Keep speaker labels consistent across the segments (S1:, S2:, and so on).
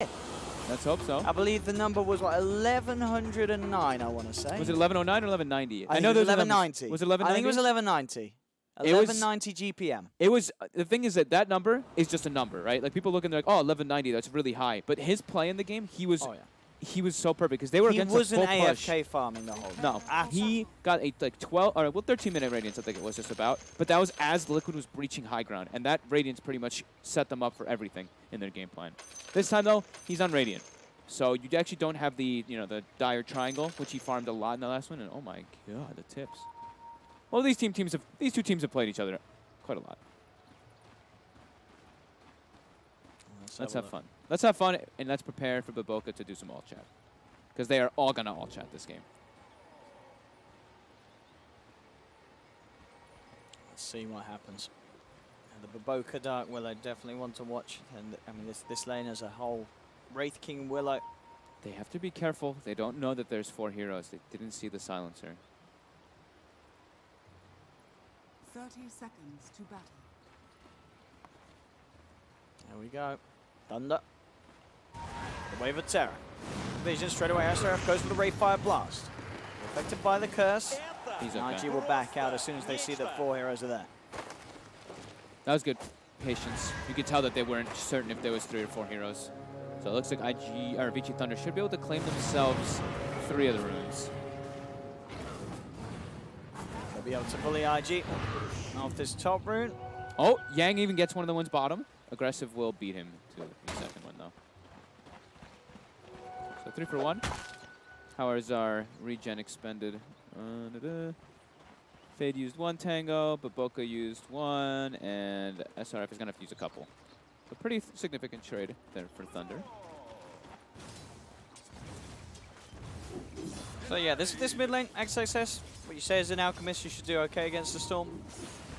S1: Let's hope so.
S2: I believe the number was what, 1109, I want to say.
S1: Was it 1109 or 1190?
S2: I know there's 1190.
S1: Was it 1190?
S2: I think it was 1190. 1190 GPM.
S1: It was, the thing is that number is just a number, right? Like people look and they're like, oh, 1190, that's really high. But his play in the game, he was so perfect because they were against a full push.
S2: He wasn't AFK farming the whole time.
S1: No, he got a 13-minute Radiance, I think it was just about. But that was as Liquid was breaching high ground, and that Radiance pretty much set them up for everything in their game plan. This time though, he's on Radiant, so you actually don't have the the dire triangle, which he farmed a lot in the last one. And oh my god, the tips. Well, these two teams have played each other quite a lot. Let's have fun. Let's have fun, and let's prepare for Baboka to do some all chat, because they are all gonna all chat this game.
S2: Let's see what happens. And the Baboka Dark Willow definitely want to watch, and I mean this lane as a whole. Wraith King Willow.
S1: They have to be careful. They don't know that there's 4 heroes. They didn't see the silencer.
S3: 30 seconds to battle.
S2: There we go. Thunder. The Wave of Terror. Vision straight away. SRF goes for the Ray Fire Blast. Affected by the curse.
S1: He's okay.
S2: IG will back out as soon as they see that 4 heroes are there.
S1: That was good patience. You could tell that they weren't certain if there was 3 or 4 heroes. So it looks like VGJ Thunder should be able to claim themselves 3 of the runes.
S2: They'll be able to bully IG off this top rune.
S1: Oh, Yang even gets one of the ones bottom. Aggressive will beat him to the second one though. So 3 for 1. How is our regen expended? Fade used 1 Tango, Baboka used 1, and SRF is gonna have to use a couple. A pretty significant trade there for Thunder.
S2: So yeah, this mid lane, XXS, what you say as an alchemist, you should do okay against the Storm.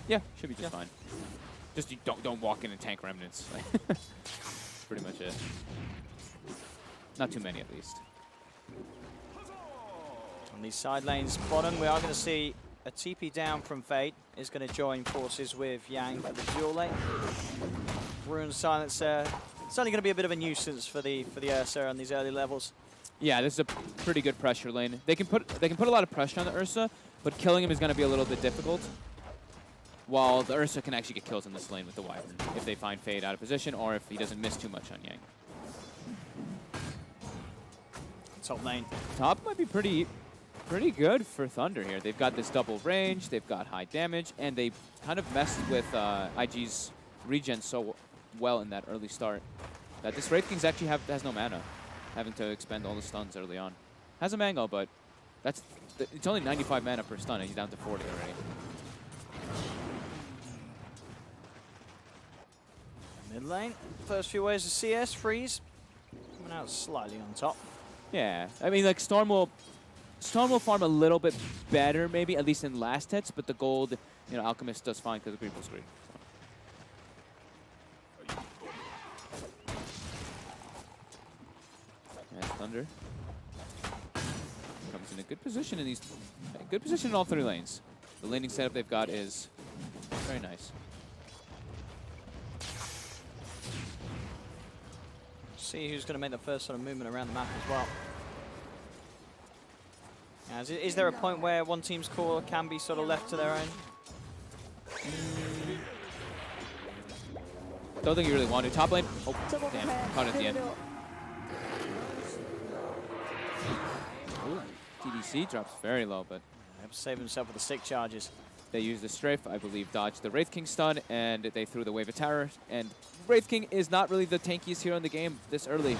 S1: Yeah, should be just fine. Just you don't walk in and tank remnants. Pretty much it. Not too many at least.
S2: On these side lanes bottom, we are going to see a TP down from Fade. Is going to join forces with Yang at the dual lane. Rune Silencer. It's only going to be a bit of a nuisance for the Ursa on these early levels.
S1: Yeah, this is a pretty good pressure lane. They can put a lot of pressure on the Ursa, but killing him is going to be a little bit difficult. While the Ursa can actually get kills in this lane with the Wyvern if they find Fade out of position or if he doesn't miss too much on Yang.
S2: Top lane.
S1: Top might be pretty good for Thunder here. They've got this double range, they've got high damage, and they kind of messed with IG's regen so well in that early start that this Wraith King actually has no mana, having to expend all the stuns early on. Has a Mango, but it's only 95 mana per stun, and he's down to 40 already.
S2: Mid lane, first few waves of CS, freeze, coming out slightly on top.
S1: Yeah, I mean, like Storm will farm a little bit better, maybe at least in last hits, but the gold, Alchemist does fine because of Green Screen. So. Nice Thunder comes in a good position in all 3 lanes. The laning setup they've got is very nice.
S2: See who's going to make the first sort of movement around the map as well. Is there a point where one team's core can be sort of left to their own?
S1: Don't think you really want to. Top lane. Oh, damn. Caught it at the end. Ooh, TDC drops very low, but
S2: They have to save himself with the stick charges.
S1: they used the strafe, I believe, dodged the Wraith King stun, and they threw the Wave of Terror. And Wraith King is not really the tankiest hero in the game this early.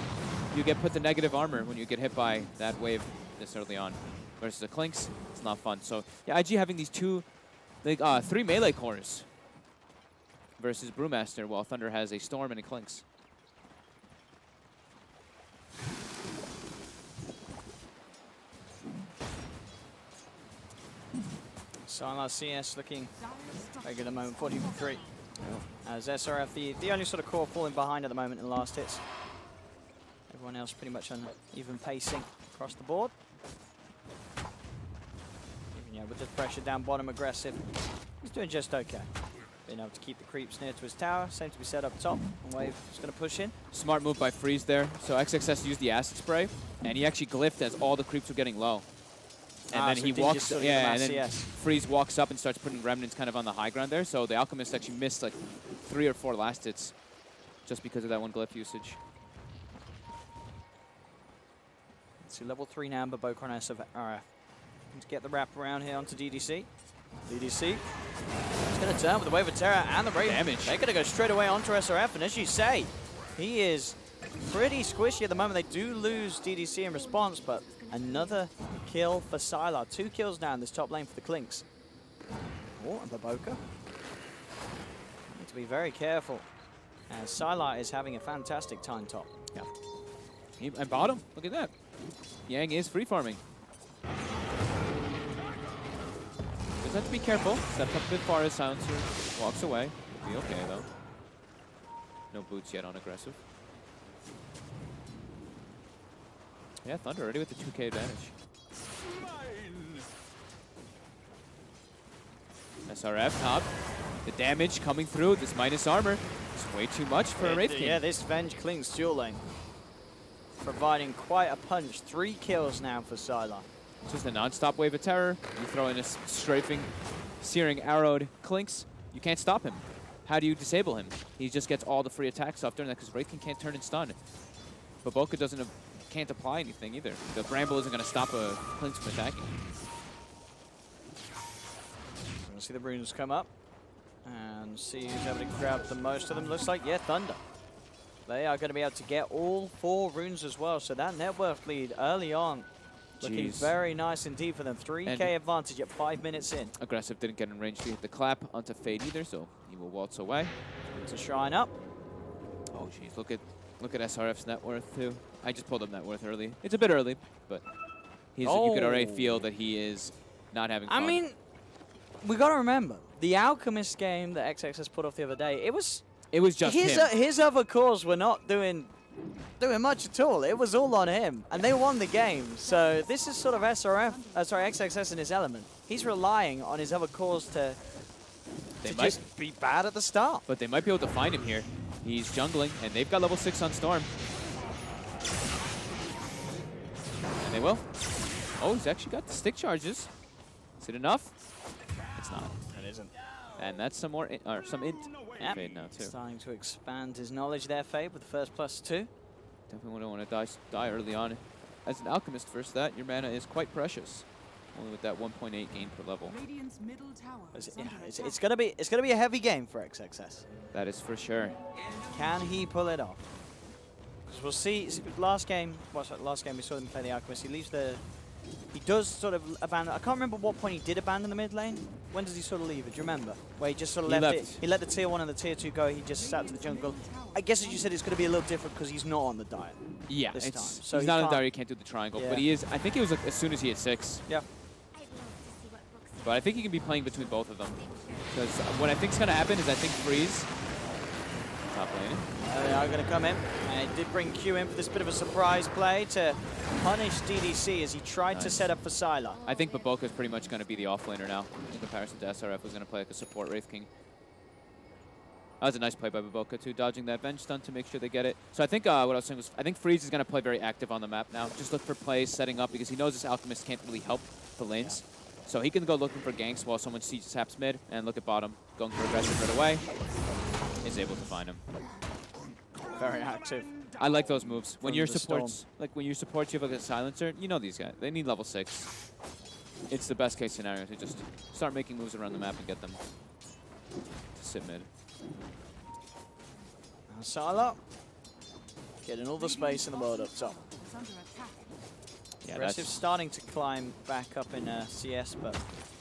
S1: You get put the negative armor when you get hit by that wave this early on. Versus the Clinks, it's not fun. So yeah, IG having these 3 melee cores versus Brewmaster, while Thunder has a Storm and a Clinks.
S2: So on our CS looking very good at the moment, 43. As SRF, the only sort of core falling behind at the moment in the last hits. Everyone else pretty much on even pacing across the board. Even, with the pressure down bottom, aggressive. He's doing just okay. being able to keep the creeps near to his tower. Same to be set up top. And Wave is going to push in.
S1: Smart move by Freeze there. So XXS used the acid spray, and he actually glyphed as all the creeps were getting low. And then
S2: so
S1: he
S2: didn't
S1: walks,
S2: just sort of
S1: yeah,
S2: mass
S1: and then
S2: CS.
S1: Freeze walks up and starts putting remnants kind of on the high ground there. So the Alchemist actually missed like 3 or 4 last hits just because of that one glyph usage.
S2: So level 3 now, but Boca and SRF to get the wrap around here onto DDC. DDC is going to turn with the Wave of Terror and the Raven.
S1: Damage.
S2: They're going to go straight away onto SRF, and as you say, he is pretty squishy at the moment. They do lose DDC in response, but another kill for Sylar. 2 kills now in this top lane for the Clinks. Oh, and Baboka. Need to be very careful, as Sylar is having a fantastic time top.
S1: Yeah. And bottom, look at that. Yang is free farming. Just have to be careful. Steps up a bit far as Silencer walks away. Be okay though. No boots yet on aggressive. Yeah, Thunder already with the 2K advantage. SRF top. The damage coming through. This minus armor is way too much for a Wraith King.
S2: Yeah, this Venge Kling's dual lane providing quite a punch. 3 kills now for Sylar.
S1: Just a non-stop wave of terror. You throw in a strafing, searing, arrowed Clinks. You can't stop him. How do you disable him? He just gets all the free attacks off during that because Wraith King can't turn and stun. But Boca can't apply anything either. The Bramble isn't going to stop a Clinks from attacking.
S2: We're going to see the runes come up and see who's able to grab the most of them. Looks like, yeah, Thunder. They are going to be able to get all 4 runes as well. So that net worth lead early on looking very nice indeed for them. 3K advantage at 5 minutes in.
S1: Aggressive didn't get in range to hit the clap onto Fade either, so he will waltz away.
S2: To Shrine up.
S1: Oh, jeez, look at SRF's net worth too. I just pulled up net worth early. It's a bit early, but you could already feel that he is not having fun.
S2: I mean, we got to remember, the Alchemist game that XXS put off the other day, it was
S1: just him.
S2: His other cores were not doing much at all. It was all on him, and they won the game. So this is sort of XXS in his element. He's relying on his other cores to just be bad at the start.
S1: But they might be able to find him here. He's jungling, and they've got level 6 on Storm. And they will. Oh, he's actually got the stick charges. Is it enough? It's not.
S2: It isn't.
S1: And that's some more some int Fade now too.
S2: Starting to expand his knowledge there, Fade, with the first +2.
S1: Definitely don't want to die early on. As an alchemist versus that, your mana is quite precious. Only with that 1.8 gain per level.
S3: Radiant's middle tower
S2: It's gonna be a heavy game for XXS.
S1: That is for sure.
S2: Can he pull it off? Because we'll see. Last game we saw him play the alchemist. He does sort of abandon. I can't remember what point he did abandon the mid lane. When does he sort of leave it? Do you remember? Where he just sort of left it. He let the tier 1 and the tier 2 go. He just sat to the jungle. I guess as you said, it's going to be a little different because he's not on the diet.
S1: Yeah,
S2: this time. So
S1: he's not on the diet. He can't do the triangle, but he is. I think it was like as soon as he hit 6.
S2: Yeah.
S1: But I think he can be playing between both of them. Because what I think is going to happen is I think Freeze top lane.
S2: They are going to come in. And it did bring Q in for this bit of a surprise play to punish DDC as he tried to set up for Sylar.
S1: I think Baboka is pretty much going to be the offlaner now in comparison to SRF, who's going to play like a support Wraith King. That was a nice play by Baboka too, dodging that Venge stun to make sure they get it. So I think what I was saying was I think Freeze is going to play very active on the map now. Just look for plays, setting up, because he knows this Alchemist can't really help the lanes. Yeah. So he can go looking for ganks while someone sees saps mid, and look at bottom, going for aggressive right away. Is able to find him.
S2: Very active.
S1: I like those moves. When your supports, like when you support, you have like a silencer. You know these guys. They need level 6. It's the best case scenario to just start making moves around the map and get them to sit mid.
S2: Now Sylar getting all the space in the world up top.
S1: Yeah,
S2: Aggressive starting to climb back up in CS, but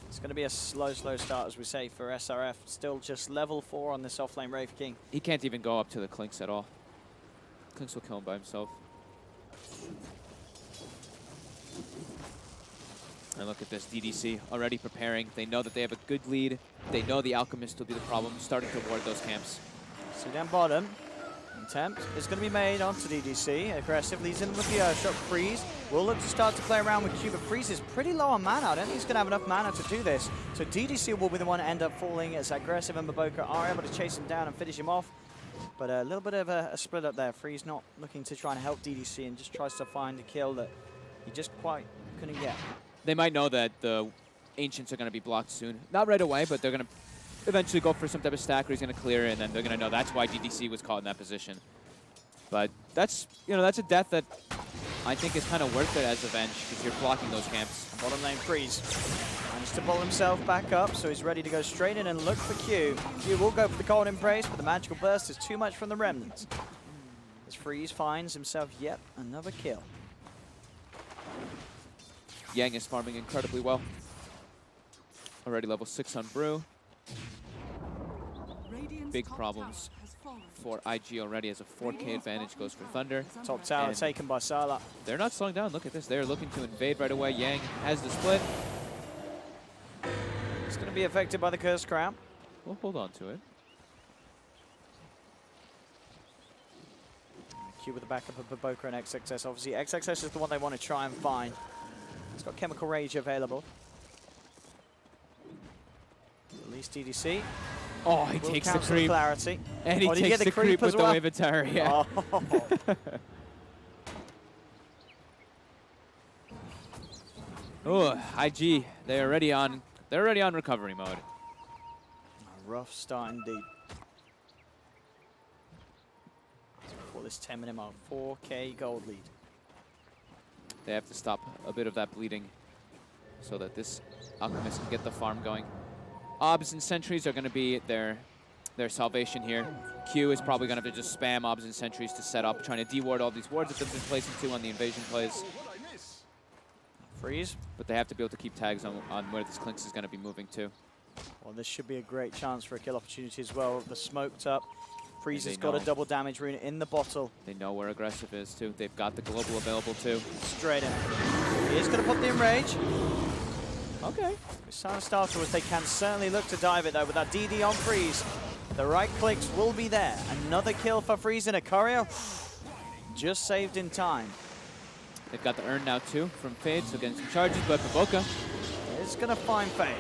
S2: it's going to be a slow start, as we say, for SRF. Still just level 4 on this offlane Wraith King.
S1: He can't even go up to the Clinks at all. Clinks will kill him by himself. And look at this, DDC already preparing. They know that they have a good lead. They know the Alchemist will be the problem, starting to ward those camps.
S2: So down bottom, attempt is going to be made onto DDC. Aggressive leads in with the Earthshock. Freeze will look to start to play around with Q, but Freeze is pretty low on mana. I don't think he's going to have enough mana to do this. So DDC will be the one to end up falling as Aggressive and Maboka are able to chase him down and finish him off. But a little bit of a split up there. Freeze not looking to try and help DDC and just tries to find a kill that he just quite couldn't get.
S1: They might know that the Ancients are going to be blocked soon. Not right away, but they're going to eventually go for some type of stack where he's going to clear it, and then they're going to know that's why DDC was caught in that position. But that's, that's a death that I think is kind of worth it as a bench because you're blocking those camps.
S2: Bottom lane Freeze managed to bowl himself back up, so he's ready to go straight in and look for Q. Q will go for the Cold Embrace, but the Magical Burst is too much from the Remnants. As Freeze finds himself yet another kill.
S1: Yang is farming incredibly well. Already level 6 on Brew. Big problems for IG already as a 4K advantage goes for Thunder.
S2: Top tower
S1: and
S2: taken by Sylar.
S1: They're not slowing down. Look at this. They're looking to invade right away. Yang has the split.
S2: It's going to be affected by the Cursed Crown.
S1: We'll hold on to it.
S2: Q with the backup of Maboka and XXS. Obviously, XXS is the one they want to try and find. It's got Chemical Rage available. Release DDC.
S1: Oh, he takes the creep.
S2: Clarity.
S1: And he takes the creep with the Wave of Terror, yeah. Oh, IG, they're already on recovery mode.
S2: A rough start indeed. For this 10-minute mark, 4K gold lead.
S1: They have to stop a bit of that bleeding so that this Alchemist can get the farm going. Obs and Sentries are going to be their salvation here. Q is probably going to have to just spam Obs and Sentries to set up, trying to de-ward all these wards that they've been placing to on the invasion plays.
S2: Freeze.
S1: But they have to be able to keep tags on where this Clinks is going to be moving to.
S2: Well, this should be a great chance for a kill opportunity as well. The smoked up. Freeze has got a double damage rune in the bottle.
S1: They know where Aggressive is too. They've got the global available too.
S2: Straight in. He is going to put the Enrage.
S1: Okay.
S2: Silent Starters, they can certainly look to dive it though with that DD on Freeze. The right clicks will be there. Another kill for Freeze and Ikario. Just saved in time.
S1: They've got the Urn now too from Fade, so getting some charges, but Maboka
S2: is going to find Fade.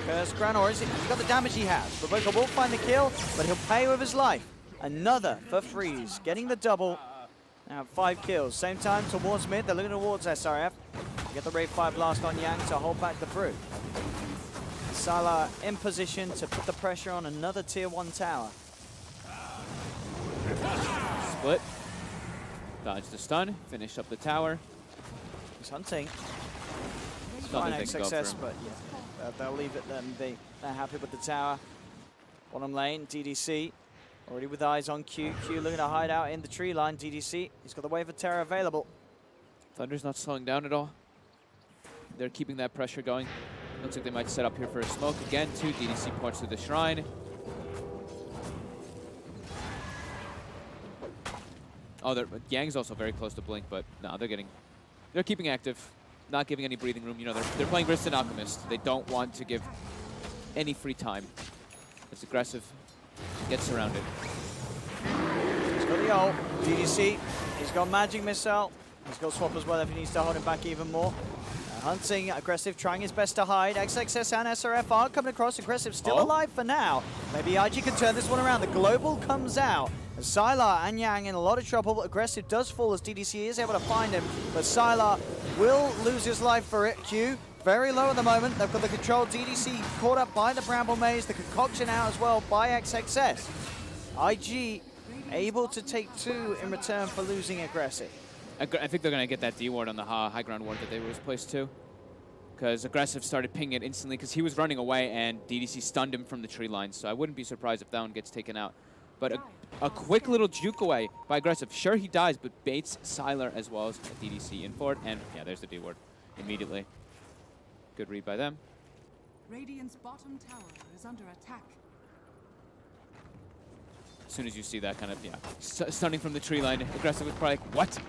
S2: Curse Crown, or is it? He's got the damage he has. Maboka will find the kill, but he'll pay with his life. Another for Freeze, getting the double. Now 5 kills. Same time towards mid, they're looking towards SRF. Get the Rave 5 blast on Yang to hold back the Brew. Sylar in position to put the pressure on another tier 1 tower.
S1: Split. Dodge the stun, finish up the tower.
S2: He's hunting.
S1: Fine
S2: success, but yeah, they'll leave it then. They're happy with the tower. Bottom lane, DDC. Already with eyes on Q. Q looking to hide out in the tree line. DDC, he's got the Wave of Terror available.
S1: Thunder's not slowing down at all. They're keeping that pressure going. Looks like they might set up here for a smoke again, too. DDC ports to the shrine. Oh, Yang's also very close to Blink, but no, they're keeping active, not giving any breathing room. They're playing Riston Alchemist. They don't want to give any free time. It's aggressive, gets surrounded.
S2: He's got the ult, DDC. He's got Magic Missile. He's got Swap as well if he needs to hold him back even more. Hunting, Aggressive, trying his best to hide. XXS and SRF are coming across. Aggressive still alive for now. Maybe IG can turn this one around. The global comes out. Sylar and Yang in a lot of trouble. Aggressive does fall as DDC is able to find him, but Sylar will lose his life for it. Q very low at the moment. They've got the control. DDC caught up by the Bramble Maze. The concoction out as well by XXS. IG able to take 2 in return for losing Aggressive.
S1: I think they're going to get that D ward on the high ground ward that they were placed to. Because Aggressive started pinging it instantly because he was running away and DDC stunned him from the tree line. So I wouldn't be surprised if that one gets taken out. But a quick little juke away by Aggressive. Sure, he dies, but baits Sylar as well as a DDC in for it. And yeah, there's the D ward immediately. Good read by them.
S3: Radiant's bottom tower is under attack.
S1: As soon as you see that kind of, stunning from the tree line, Aggressive was probably like, what?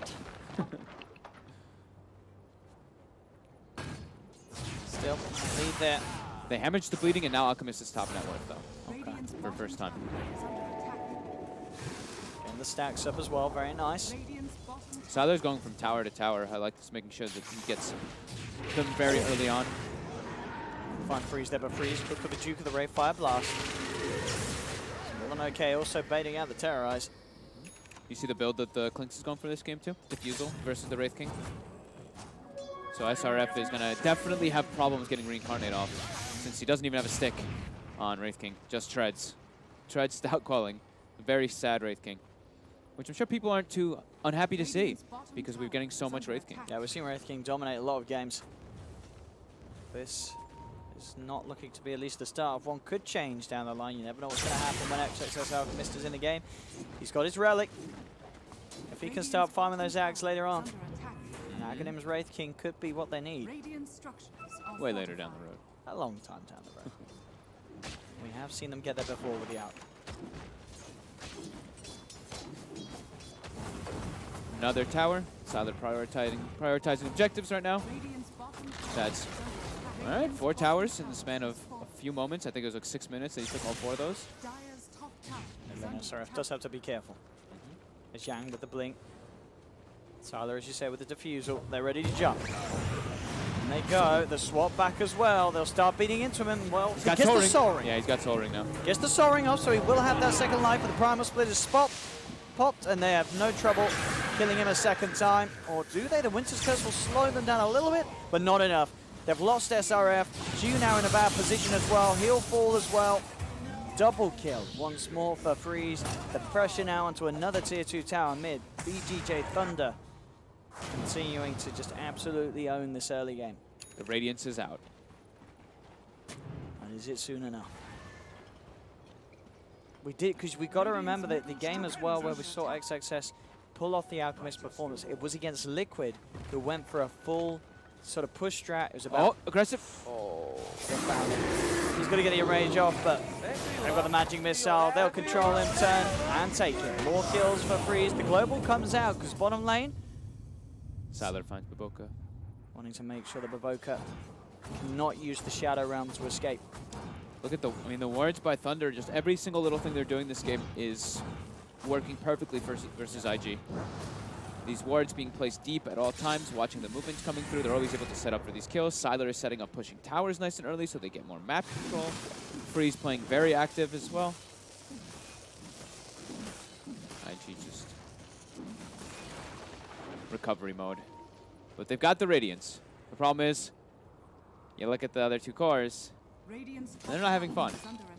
S2: Still, lead there.
S1: They hemorrhaged the bleeding, and now Alchemist is top net worth, though.
S2: Okay.
S1: For first time.
S2: And the stacks up as well. Very nice.
S3: Radiant's bottom tower
S1: Siler's going from tower to tower. I like this, making sure that he gets them very early on.
S2: Fine freeze there, but freeze. Look for the Duke of the Ray Fire Blast. More than okay. Also baiting out the Terrorize.
S1: You see the build that the Clinks is going for this game too? Diffusal versus the Wraith King. So SRF is going to definitely have problems getting Reincarnate off, since he doesn't even have a stick on Wraith King. Just treads. Treads stout quelling. Very sad Wraith King. Which I'm sure people aren't too unhappy to see, because we're getting so much Wraith King.
S2: Yeah, we've seen Wraith King dominate a lot of games. This is not looking to be at least the start of one. Could change down the line. You never know what's going to happen when XXS Alchemist is in the game. He's got his Relic. If he can start farming those Ags later on, Aghanim's Wraith King could be what they need.
S1: Way later down the road.
S2: A long time down the road. We have seen them get there before with the out.
S1: Another tower. Siler prioritizing objectives right now. That's all right. 4 towers in the span of a few moments. I think it was like 6 minutes that he took all 4 of those.
S2: And then SRF does have to be careful. It's Yang with the blink. Siler, as you say, with the defusal. They're ready to jump. And they go. The swap back as well. They'll start beating into him. And, well, he gets the Soaring.
S1: Yeah, he's got Soaring now.
S2: Gets the Soaring off, so he will have that second life. But the Primal Split is popped, and they have no trouble killing him a second time. Or do they? The Winter's Curse will slow them down a little bit, but not enough. They've lost SRF. Ju now in a bad position as well. He'll fall as well. Double kill once more for Freeze. The pressure now onto another tier 2 tower mid. VGJ Thunder continuing to just absolutely own this early game.
S1: The Radiance is out.
S2: And is it soon enough? We did, because we got to remember that the game as well where we saw XXS pull off the Alchemist performance, it was against Liquid, who went for a full sort of push strat. It was about...
S1: Oh, aggressive.
S2: Oh, they found him. He's going to get the range off, but they've got the magic missile. They'll control him, turn, and take him. More kills for Freeze. The global comes out, because bottom lane...
S1: Siler finds Baboka.
S2: Wanting to make sure that Baboka cannot use the Shadow Realm to escape.
S1: Look at the wards by Thunder. Just every single little thing they're doing this game is working perfectly versus IG. These wards being placed deep at all times, watching the movements coming through. They're always able to set up for these kills. Siler is setting up pushing towers nice and early so they get more map control. Freeze playing very active as well. IG just recovery mode. But they've got the Radiance. The problem is, you look at the other 2 cores, they're not having fun.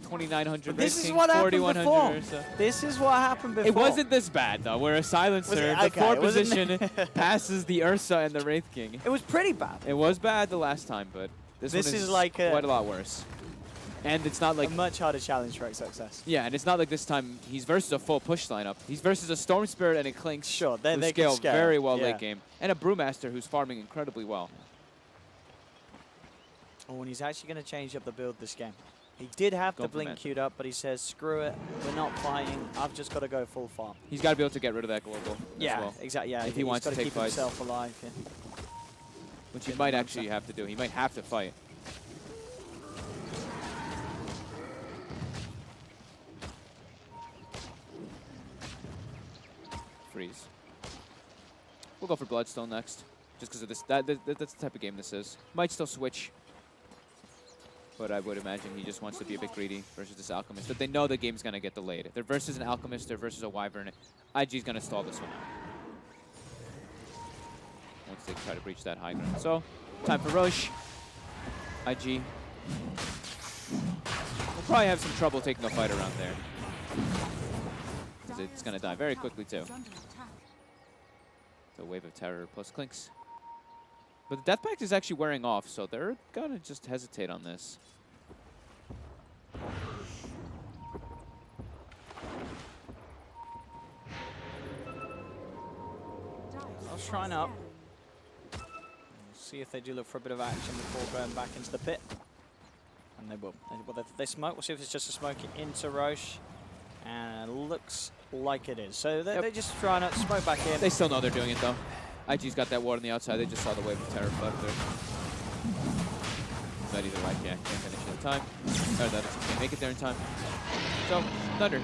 S1: 2,900
S2: This is
S1: King,
S2: what happened
S1: 4,100
S2: before.
S1: so.
S2: This is what happened before.
S1: It wasn't this bad though, where a Silencer, the 4 position, passes the Ursa and the Wraith King.
S2: It was pretty bad.
S1: It was bad the last time, but this one is
S2: like
S1: quite a lot worse. And it's not like...
S2: a much harder challenge for XXS.
S1: Yeah, and it's not like this time he's versus a full push lineup. He's versus a Storm Spirit and a Clinks.
S2: Sure,
S1: they
S2: can
S1: scale
S2: scale
S1: very well
S2: yeah.
S1: late game. And a Brewmaster who's farming incredibly well.
S2: Oh, and he's actually going to change up the build this game. He did have the blink queued up, but he says, screw it, we're not fighting, I've just got to go full farm.
S1: He's got to be able to get rid of that global
S2: yeah,
S1: as well.
S2: Exactly, yeah.
S1: If he wants to take
S2: keep
S1: fights.
S2: himself alive. Yeah.
S1: Which he might actually have to do. He might have to fight. Freeze. We'll go for Bloodstone next, just because of this. That's the type of game this is. Might still switch, but I would imagine he just wants to be a bit greedy versus this Alchemist. But they know the game's gonna get delayed. If they're versus an Alchemist, they're versus a Wyvern. IG's gonna stall this one out once they try to breach that high ground. So, time for Roche. IG will probably have some trouble taking a fight around there, because it's gonna die very quickly too. The Wave of Terror plus Clinks. But the Death Pact is actually wearing off, so they're gonna just hesitate on this.
S2: I'll shrine up. We'll see if they do look for a bit of action before going back into the pit. And they will. They smoke. We'll see if it's just a smoke into Roche. And it looks like it is. So they just trying to smoke back in.
S1: They still know they're doing it though. IG's got that ward on the outside. They just saw the Wave of Terror flood through. But either way, yeah, can't finish it in time. Or that can't make it there in time. So, Thunder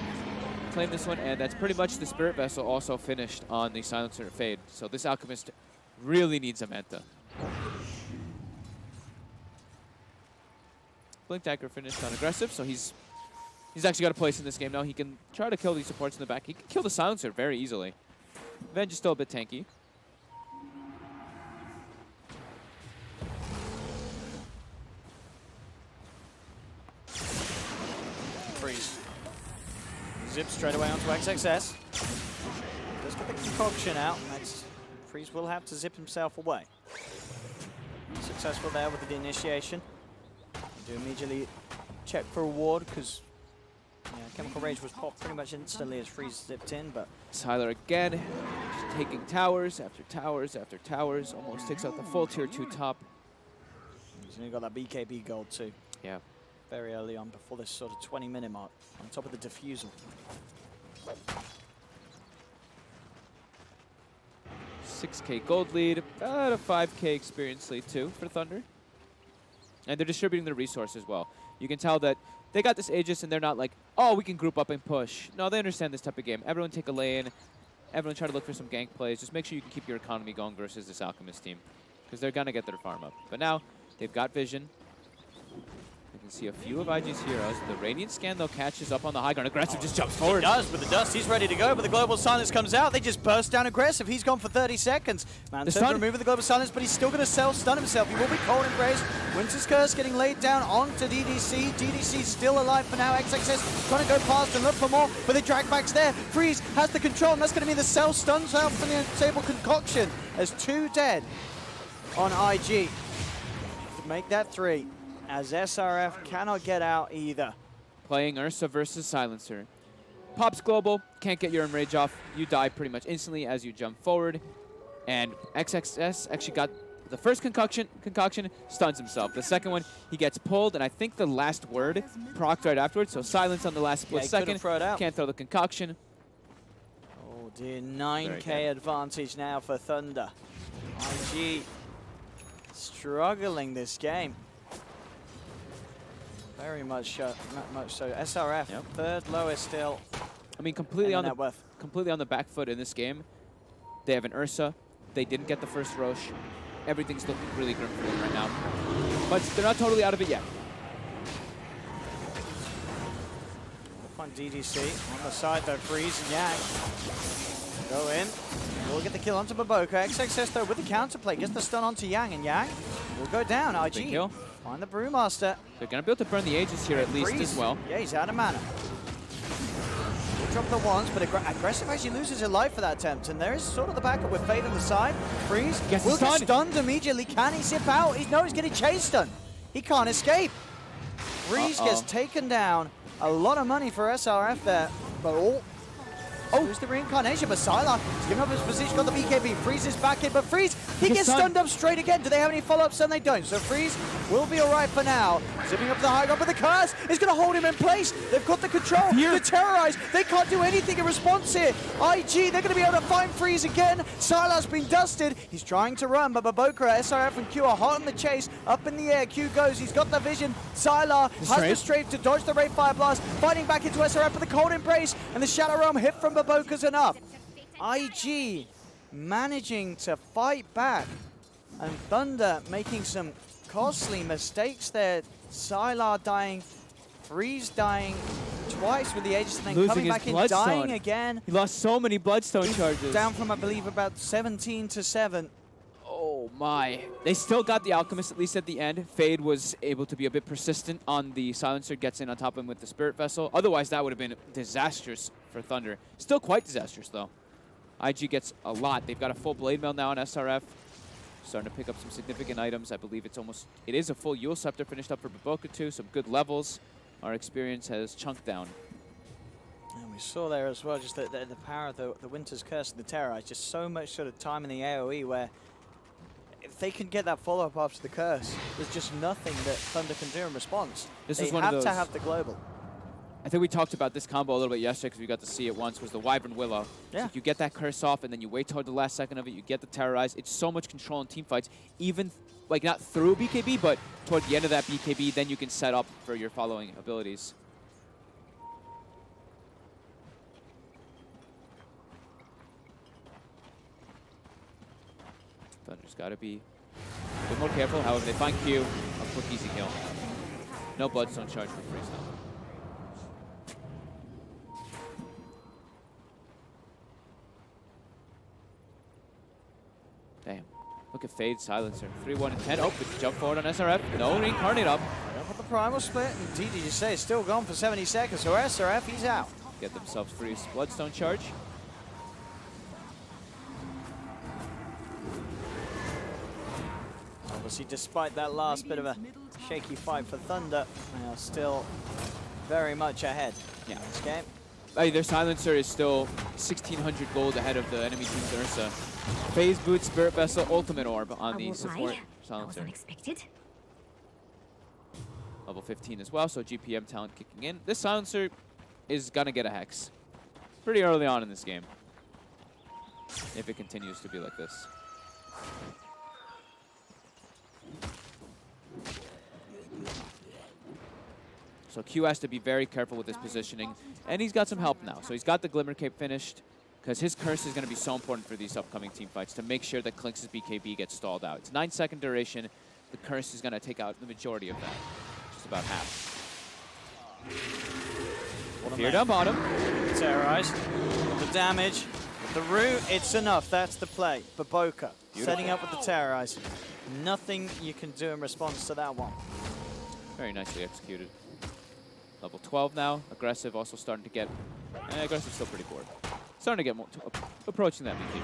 S1: claim this one, and that's pretty much the Spirit Vessel also finished on the Silencer Fade. So this Alchemist really needs a Manta. Blink Dagger finished on aggressive, so he's actually got a place in this game now. He can try to kill these supports in the back. He can kill the Silencer very easily. Venge is still a bit tanky.
S2: Freeze. Zip straight away onto XXS. Does get the concoction out. Freeze will have to zip himself away. Successful there with the initiation. Do immediately check for a ward because Chemical Rage was popped pretty much instantly as Freeze zipped in, but
S1: Sylar again, just taking towers after towers after towers, almost takes out the full tier 2 top.
S2: he's only got that BKB gold too.
S1: Yeah.
S2: Very early on, before this sort of 20-minute mark, on top of the defusal.
S1: 6K gold lead, about a 5K experience lead too for Thunder. And they're distributing the resource as well. You can tell that they got this Aegis and they're not like, oh, we can group up and push. No, they understand this type of game. Everyone take a lane. Everyone try to look for some gank plays. Just make sure you can keep your economy going versus this Alchemist team, because they're going to get their farm up. But now they've got vision. You can see a few of IG's heroes. The Radiant Scan, though, catches up on the high ground. Aggressive just jumps forward.
S2: He does with the dust. He's ready to go, but the Global Silence comes out. They just burst down aggressive. He's gone for 30 seconds. Manto removing the Global Silence, but he's still going to self-stun himself. He will be cold and grazed. Winter's Curse getting laid down onto DDC. DDC still alive for now. XXS trying to go past and look for more, but the drag back's there. Freeze has the control, and that's going to be the self-stuns out from the Unsable Concoction as 2 dead on IG. To make that 3. As SRF cannot get out either.
S1: Playing Ursa versus Silencer. Pops global, can't get your Enrage off. You die pretty much instantly as you jump forward. And XXS actually got the first concoction, stuns himself. The second one, he gets pulled, and I think the last word procced right afterwards. So silence on the last split second. Can't throw the concoction.
S2: Oh dear, 9K advantage now for Thunder. IG struggling this game. Very much so. SRF, third lowest still.
S1: I mean, completely on the back foot in this game. They have an Ursa. They didn't get the first Roche. Everything's looking really grim for them right now. But they're not totally out of it yet.
S2: Find DDC on the side though. Freeze and Yang go in. We'll get the kill onto Baboka. XXS though with the counterplay gets the stun onto Yang, and Yang will go down. IG
S1: kill.
S2: Find the Brewmaster.
S1: They're going to be able to burn the Aegis here at least as well.
S2: Yeah, he's out of mana. We'll drop the ones, but aggressive actually loses his life for that attempt. And there is sort of the backup with Fade on the side. Freeze will get stunned immediately. Can he zip out? No, he's getting chase stun. He can't escape. Freeze gets taken down. A lot of money for SRF there. But who's the reincarnation? But Sylar is giving up his position, got the BKB. Freeze is back in, but Freeze, he gets stunned up straight again. Do they have any follow-ups? And they don't. So Freeze will be all right for now. Zipping up the high ground, but the curse is going to hold him in place. They've got the control. They're terrorized. They can't do anything in response here. IG, they're going to be able to find Freeze again. Sylar's been dusted. He's trying to run, but Baboka, SRF, and Q are hot on the chase. Up in the air, Q goes. He's got the vision. Sylar has the strafe to dodge the Ray Fire Blast. Fighting back into SRF with the cold embrace, and the Shadow Realm hit from Baboka's enough. IG managing to fight back, and Thunder making some costly mistakes there. Sylar dying, Freeze dying twice with the Aegis, and then coming back in, dying again.
S1: He lost so many Bloodstone charges.
S2: Down from, I believe, about 17 to 7.
S1: Oh my. They still got the Alchemist, at least at the end. Fade was able to be a bit persistent on the Silencer, gets in on top of him with the Spirit Vessel. Otherwise, that would have been disastrous for Thunder. Still quite disastrous, though. IG gets a lot. They've got a full Blade Mail now on SRF. Starting to pick up some significant items. I believe it is a full Yule Scepter finished up for Baboka too. Some good levels. Our experience has chunked down.
S2: And we saw there as well just the power of the Winter's Curse and the Terrorize. Just so much sort of time in the AoE where if they can get that follow-up after the Curse, there's just nothing that Thunder can do in response. They have to have the global.
S1: I think we talked about this combo a little bit yesterday because we got to see it once, was the Wyvern Willow.
S2: Yeah.
S1: So you get that curse off and then you wait toward the last second of it, you get the Terrorize. It's so much control in team fights, even like not through BKB, but toward the end of that BKB, then you can set up for your following abilities. Just gotta be a bit more careful. However, they find Q, a quick easy kill. No Bloodstone charge for Freeze now. Damn. Look at Fade Silencer. 3-1 and 10. Oh, but jump forward on SRF. No reincarnate up.
S2: With the primal split, indeed, you say it's still gone for 70 seconds. So SRF, he's out.
S1: Get themselves Freeze Bloodstone charge.
S2: Obviously, despite that last bit of a shaky fight for Thunder, they are still very much ahead in this game.
S1: Their Silencer is still 1,600 gold ahead of the enemy team's Ursa. Phase Boot, Spirit Vessel, Ultimate Orb on the support Silencer.
S4: Unexpected.
S1: Level 15 as well, so GPM talent kicking in. This Silencer is gonna get a Hex pretty early on in this game, if it continues to be like this. So Q has to be very careful with his positioning, and he's got some help now. So he's got the Glimmer Cape finished, because his curse is going to be so important for these upcoming team fights to make sure that Clinx's BKB gets stalled out. It's 9-second duration. The curse is going to take out the majority of that, just about half. Fear down bottom.
S2: Terrorize. The damage. The root, it's enough. That's the play. Baboka setting up with the Terrorize. Nothing you can do in response to that one.
S1: Very nicely executed. Level 12 now. Aggressive also starting to get... aggressive still pretty bored. Starting to get more approaching that BKB.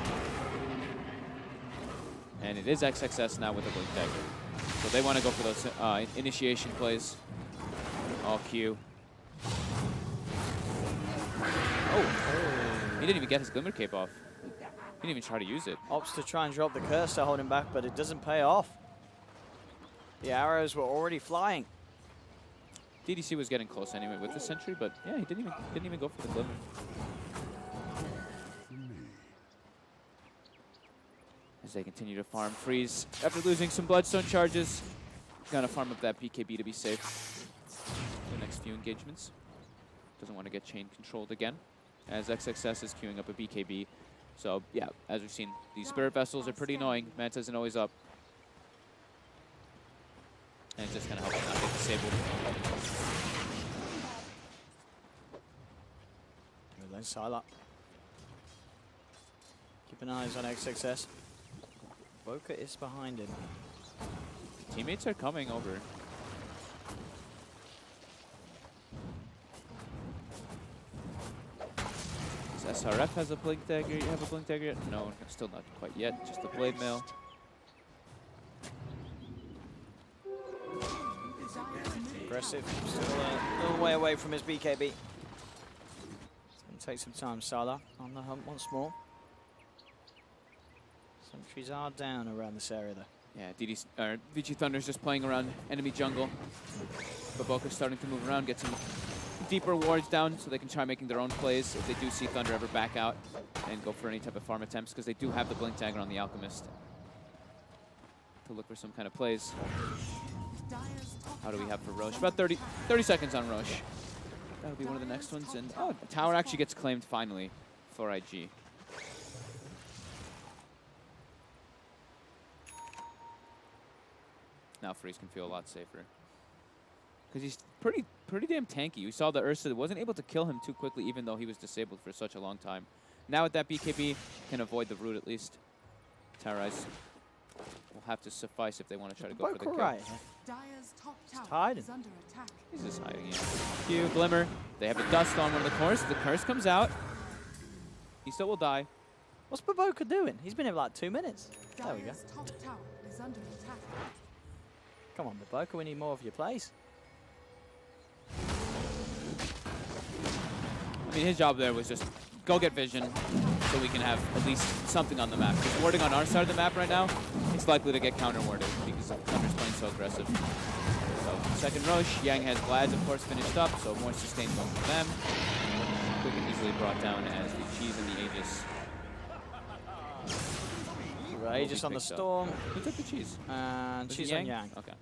S1: And it is XXS now with a Blink Dagger. So they want to go for those initiation plays. All Q. Oh, he didn't even get his Glimmer Cape off. He didn't even try to use it.
S2: Opts to try and drop the curse to hold him back, but it doesn't pay off. The arrows were already flying.
S1: DDC was getting close anyway with the Sentry, but yeah, he didn't even go for the Glimmer. As they continue to farm Freeze after losing some Bloodstone charges, gonna farm up that BKB to be safe for the next few engagements. Doesn't want to get chain controlled again, as XXS is queuing up a BKB. So yeah, as we've seen, these Spirit Vessels are pretty annoying. Manta isn't always up. And it's just gonna help him not get disabled.
S2: Good lane, Sylar. Keeping eyes on XXS. Boca is behind him.
S1: Teammates are coming over. Does SRF has a Blink Dagger? You have a Blink Dagger yet? No, still not quite yet. Just the Blade Mail.
S2: Aggressive, still a little way away from his BKB. It's going to take some time, Sylar on the hunt once more. Sentries are down around this area though.
S1: Yeah, VGJ Thunder is just playing around enemy jungle. Baboka's starting to move around, get some deeper wards down so they can try making their own plays if they do see Thunder ever back out and go for any type of farm attempts, because they do have the Blink Dagger on the Alchemist to look for some kind of plays. How do we have for Roche? About 30 seconds on Roche. That'll be one of the next ones. And oh, the tower actually gets claimed finally for IG. Now Freeze can feel a lot safer, because he's pretty damn tanky. We saw the Ursa wasn't able to kill him too quickly, even though he was disabled for such a long time. Now with that BKB, can avoid the root at least. Terrorize will have to suffice if they want to try to go for the kill.
S2: Right.
S3: He's
S2: hiding.
S3: under attack.
S1: He's just hiding. Yeah. Q, Glimmer. They have a dust on one of the cores. The curse comes out. He still will die.
S2: What's Baboka doing? He's been here for like 2 minutes. There we go.
S3: Dire's top tower is under attack.
S2: Come on, Baboka, we need more of your plays.
S1: I mean, his job there was just go get vision so we can have at least something on the map. Because warding on our side of the map right now, it's likely to get counter-warded because Thunder's playing so aggressive. So, second Roche. Yang has Glads, of course, finished up, so more sustained one for them. Quick and easily brought down as the Cheese and the Aegis.
S2: Aegis on the Storm.
S1: Who took the Cheese?
S2: And
S1: Was
S2: Cheese
S1: it
S2: on Yang.
S1: Okay.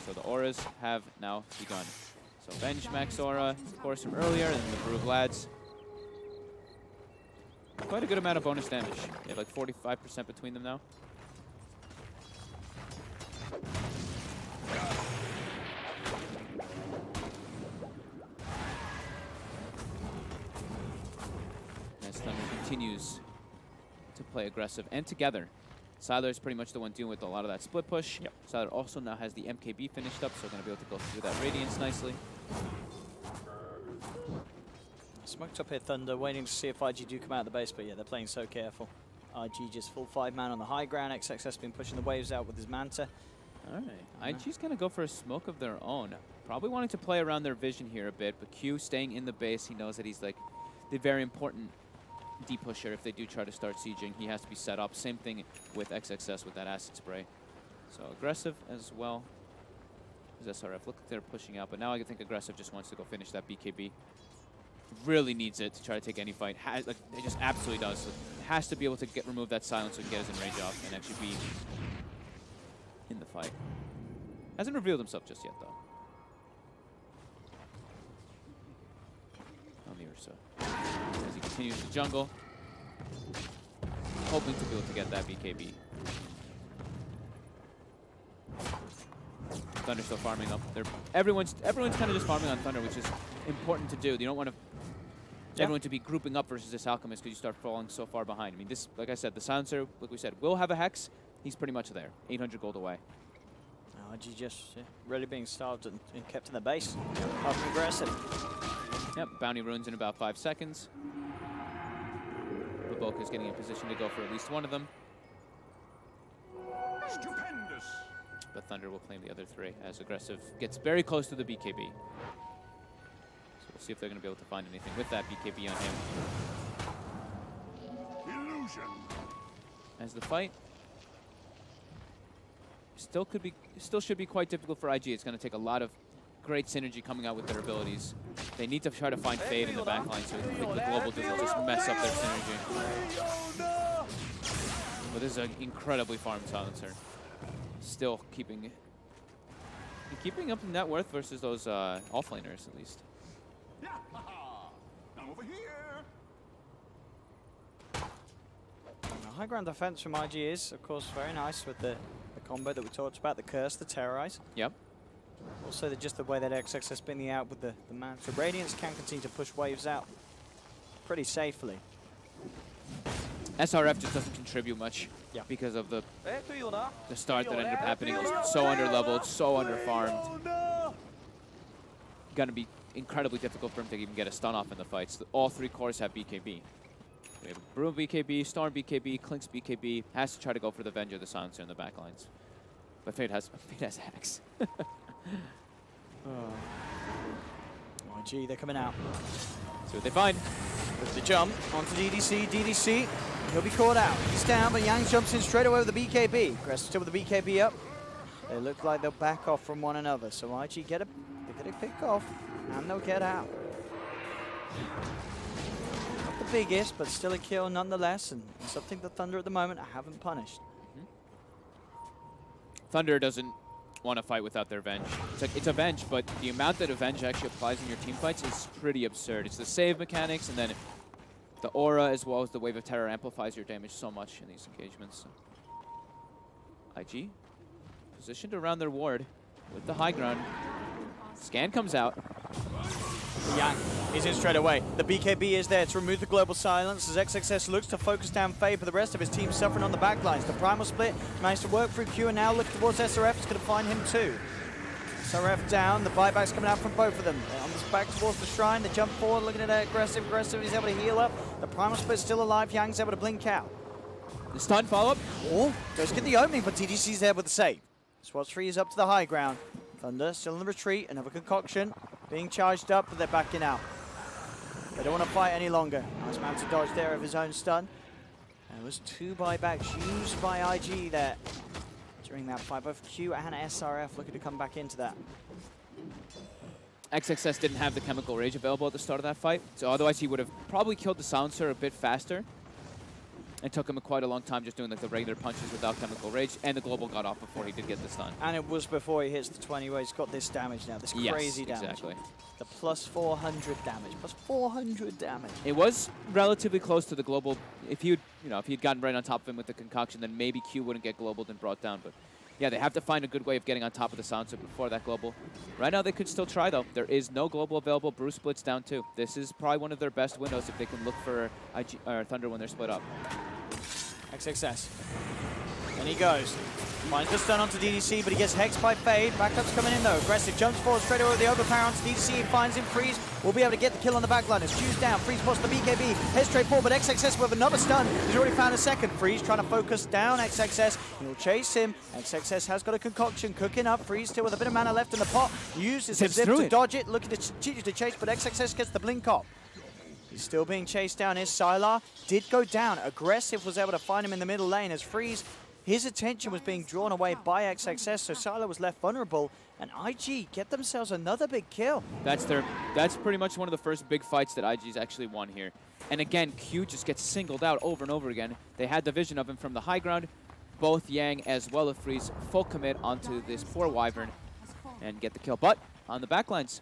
S1: So the auras have now begun. So Venge, Max Aura, of course, from earlier, and then the Brew of Lads. Quite a good amount of bonus damage. They have like 45% between them now. As Thunder continues to play aggressive and together. Siler is pretty much the one dealing with a lot of that split push.
S2: Yep.
S1: Siler also now has the MKB finished up, so going to be able to go through that Radiance nicely.
S2: Smoked up here Thunder, waiting to see if IG do come out of the base, but yeah, they're playing so careful. IG just full 5-man on the high ground. XXS been pushing the waves out with his Manta.
S1: All right, IG's going to go for a smoke of their own. Probably wanting to play around their vision here a bit, but Q staying in the base. He knows that he's like the very important D-pusher. If they do try to start sieging, he has to be set up. Same thing with XXS with that acid spray. So aggressive as well as SRF. Look like they're pushing out, but now I think aggressive just wants to go finish that BKB. Really needs it to try to take any fight. Like, it just absolutely does. Like, has to be able to remove that silence and get his in range off and actually be in the fight. Hasn't revealed himself just yet, though. On the Ursa. As he continues to jungle, hoping to be able to get that BKB. Thunder still farming up. Everyone's kind of just farming on Thunder, which is important to do. You don't want to everyone to be grouping up versus this Alchemist because you start falling so far behind. I mean, this, like I said, the Silencer, like we said, will have a Hex. He's pretty much there. 800 gold away.
S2: IG just really being starved and kept in the base. Up and aggressive.
S1: Yep, bounty runes in about 5 seconds. Provoke is getting in position to go for at least one of them.
S4: Stupendous.
S1: But Thunder will claim the other 3 as aggressive gets very close to the BKB. So we'll see if they're going to be able to find anything with that BKB on him.
S4: Illusion.
S1: As the fight still should be quite difficult for IG. It's going to take a lot of great synergy coming out with their abilities. They need to try to find Fade in the backline so the global doesn't just mess up their synergy. But this is an incredibly farmed Silencer. Still keeping up the net worth versus those offlaners at least.
S4: Yeah. Now over here.
S2: The high ground defense from IG is, of course, very nice with the combo that we talked about, the Curse, the Terrorize.
S1: Yep.
S2: Also, just the way that XXS spinning out with the Manta. Radiance can continue to push waves out pretty safely.
S1: SRF just doesn't contribute much because of the start that ended up happening. It was so under-leveled, so under-farmed. Gonna be incredibly difficult for him to even get a stun off in the fights. All 3 cores have BKB. We have Broom BKB, Storm BKB, Clink's BKB. Has to try to go for the Venge or the Silencer in the backlines. But Fade has hacks.
S2: IG, they're coming out.
S1: See what they find.
S2: With the jump onto DDC. DDC, he'll be caught out. He's down, but Yang jumps in straight away with the BKB. Crest still with the BKB up. They look like they'll back off from one another. So IG get a pick off, and they'll get out. Not the biggest, but still a kill nonetheless, and something that Thunder at the moment haven't punished.
S1: Thunder doesn't want to fight without their Venge. It's a Venge, but the amount that a Venge actually applies in your team fights is pretty absurd. It's the save mechanics, and then the aura as well as the Wave of Terror amplifies your damage so much in these engagements. So. IG positioned around their ward with the high ground. Scan comes out.
S2: Yang is in straight away. The BKB is there to remove the global silence as XXS looks to focus down Fade, but the rest of his team suffering on the backlines. The primal split managed to work through Q and now look towards SRF. It's going to find him too. SRF down. The buyback's coming out from both of them. On this back towards the shrine. They jump forward, looking at that aggressive. He's able to heal up. The primal split's still alive. Yang's able to blink out.
S1: The stun follow-up.
S2: Oh, does get the opening, but TDC's there with the save. SWAT 3 is up to the high ground. Thunder still in the retreat. Another concoction being charged up, but they're backing out. They don't want to fight any longer. Nice man to dodge there of his own stun. And there was 2 buybacks used by IG there during that fight. Both Q and SRF looking to come back into that.
S1: XXS didn't have the Chemical Rage available at the start of that fight, so otherwise he would have probably killed the Silencer a bit faster. It took him quite a long time just doing like the regular punches without Chemical Rage, and the global got off before he did get the stun.
S2: And it was before he hits the 20 where he's got this damage now, this crazy damage.
S1: Exactly.
S2: The plus 400 damage, plus 400 damage.
S1: It was relatively close to the global. If he'd, if he'd gotten right on top of him with the concoction, then maybe Q wouldn't get globaled and brought down. But yeah, they have to find a good way of getting on top of the silencer before that global. Right now, they could still try, though. There is no global available. Bruce splits down, too. This is probably one of their best windows if they can look for Thunder when they're split up.
S2: XXS. And he goes. Finds the stun onto DDC, but he gets hexed by Fade. Backup's coming in, though. Aggressive jumps forward straight away with the overpower onto DDC. Finds him. Freeze will be able to get the kill on the backline. As Q's down. Freeze posts the BKB. Heads straight forward, but XXS with another stun. He's already found a second. Freeze trying to focus down XXS. He'll chase him. XXS has got a concoction cooking up. Freeze still with a bit of mana left in the pot. Uses his zip to dodge it. Looking to chase, but XXS gets the blink up. He's still being chased down. Here's Sylar. Did go down. Aggressive was able to find him in the middle lane as Freeze. His attention was being drawn away by XXS, so Sylar was left vulnerable, and IG get themselves another big kill.
S1: That's pretty much one of the first big fights that IG's actually won here. And again, Q just gets singled out over and over again. They had the vision of him from the high ground. Both Yang as well as Freeze full commit onto this poor Wyvern and get the kill. But on the backlines,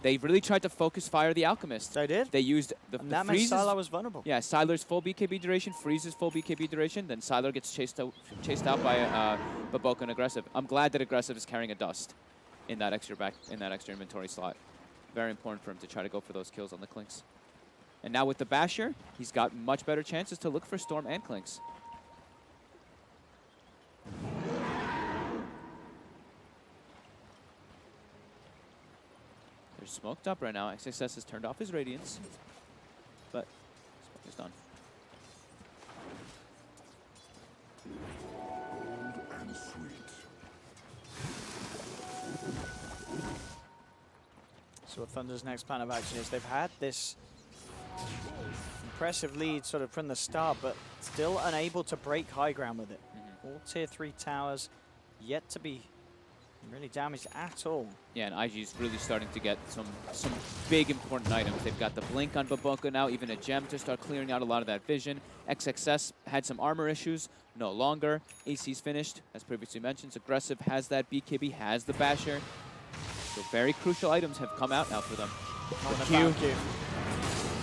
S1: they really tried to focus fire the Alchemist.
S2: They did?
S1: They used the
S2: that meant Sylar was vulnerable.
S1: Yeah, Sylar's full BKB duration, Freeze's full BKB duration, then Sylar gets chased out by Baboka and Aggressive. I'm glad that Aggressive is carrying a Dust in that extra inventory slot. Very important for him to try to go for those kills on the Clinks. And now with the Basher, he's got much better chances to look for Storm and Clinks. They're smoked up right now. XXS has turned off his Radiance, but smoke is done.
S4: Old and sweet.
S2: So what Thunder's next plan of action is they've had this impressive lead sort of from the start, but still unable to break high ground with it. All tier 3 towers yet to be really damaged at all.
S1: Yeah, and IG's really starting to get some big important items. They've got the blink on Baboka now, even a gem to start clearing out a lot of that vision. XXS had some armor issues, no longer. AC's finished, as previously mentioned. Aggressive has that BKB, has the Basher. So very crucial items have come out now for them.
S2: Q.